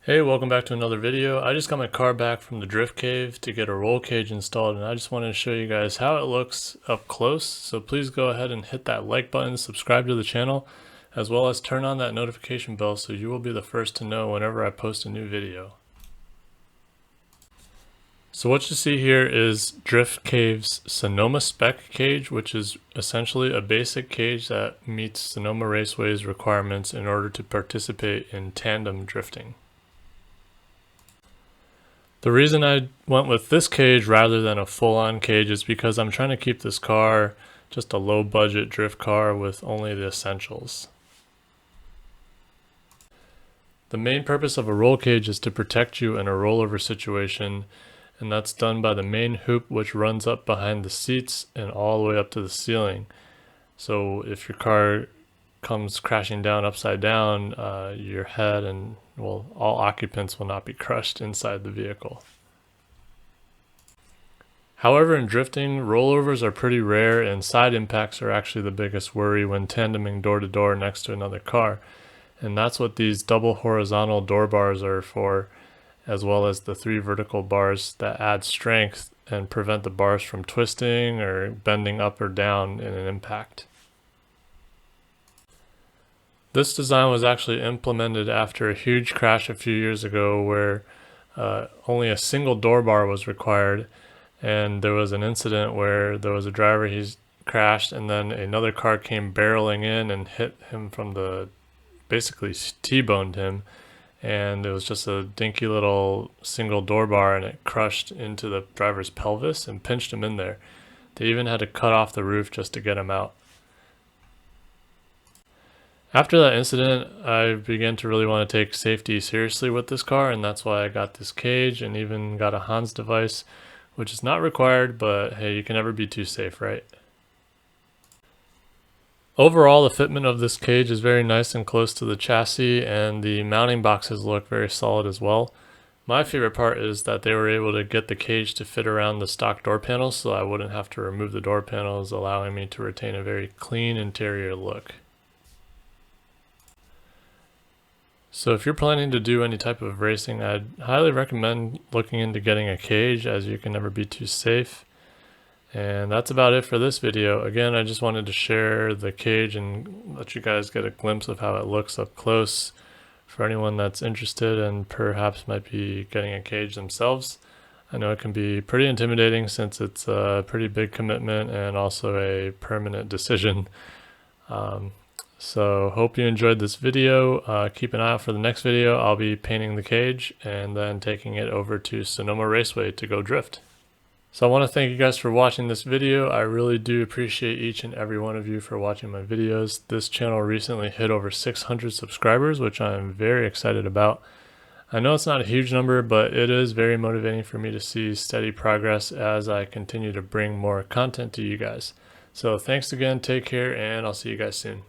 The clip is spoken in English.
Hey, welcome back to another video. I just got my car back from the drift cave to get a roll cage installed, and I just wanted to show you guys how it looks up close. So please go ahead and hit that like button, subscribe to the channel, as well as turn on that notification bell so you will be the first to know whenever I post a new video. So what you see here is Drift Cave's Sonoma Spec cage, which is essentially a basic cage that meets Sonoma Raceway's requirements in order to participate in tandem drifting. The reason I went with this cage rather than a full-on cage is because I'm trying to keep this car just a low-budget drift car with only the essentials. The main purpose of a roll cage is to protect you in a rollover situation, and that's done by the main hoop, which runs up behind the seats and all the way up to the ceiling. So if your car comes crashing down upside down, your head and all occupants will not be crushed inside the vehicle. However, in drifting, rollovers are pretty rare, and side impacts are actually the biggest worry when tandeming door to door next to another car. And that's what these double horizontal door bars are for, as well as the 3 vertical bars that add strength and prevent the bars from twisting or bending up or down in an impact. This design was actually implemented after a huge crash a few years ago where only a single door bar was required, and there was an incident where there was a driver, he's crashed, and then another car came barreling in and hit him from basically T-boned him, and it was just a dinky little single door bar, and it crushed into the driver's pelvis and pinched him in there. They even had to cut off the roof just to get him out. After that incident, I began to really want to take safety seriously with this car, and that's why I got this cage and even got a Hans device, which is not required, but hey, you can never be too safe, right? Overall, the fitment of this cage is very nice and close to the chassis, and the mounting boxes look very solid as well. My favorite part is that they were able to get the cage to fit around the stock door panels, so I wouldn't have to remove the door panels, allowing me to retain a very clean interior look. So if you're planning to do any type of racing, I'd highly recommend looking into getting a cage, as you can never be too safe. And that's about it for this video. Again, I just wanted to share the cage and let you guys get a glimpse of how it looks up close for anyone that's interested and perhaps might be getting a cage themselves. I know it can be pretty intimidating since it's a pretty big commitment and also a permanent decision. So hope you enjoyed this video. Keep an eye out for the next video. I'll be painting the cage and then taking it over to Sonoma Raceway to go drift. So I want to thank you guys for watching this video. I really do appreciate each and every one of you for watching my videos. This channel recently hit over 600 subscribers, which I'm very excited about. I know it's not a huge number, but it is very motivating for me to see steady progress as I continue to bring more content to you guys. So thanks again, take care, and I'll see you guys soon.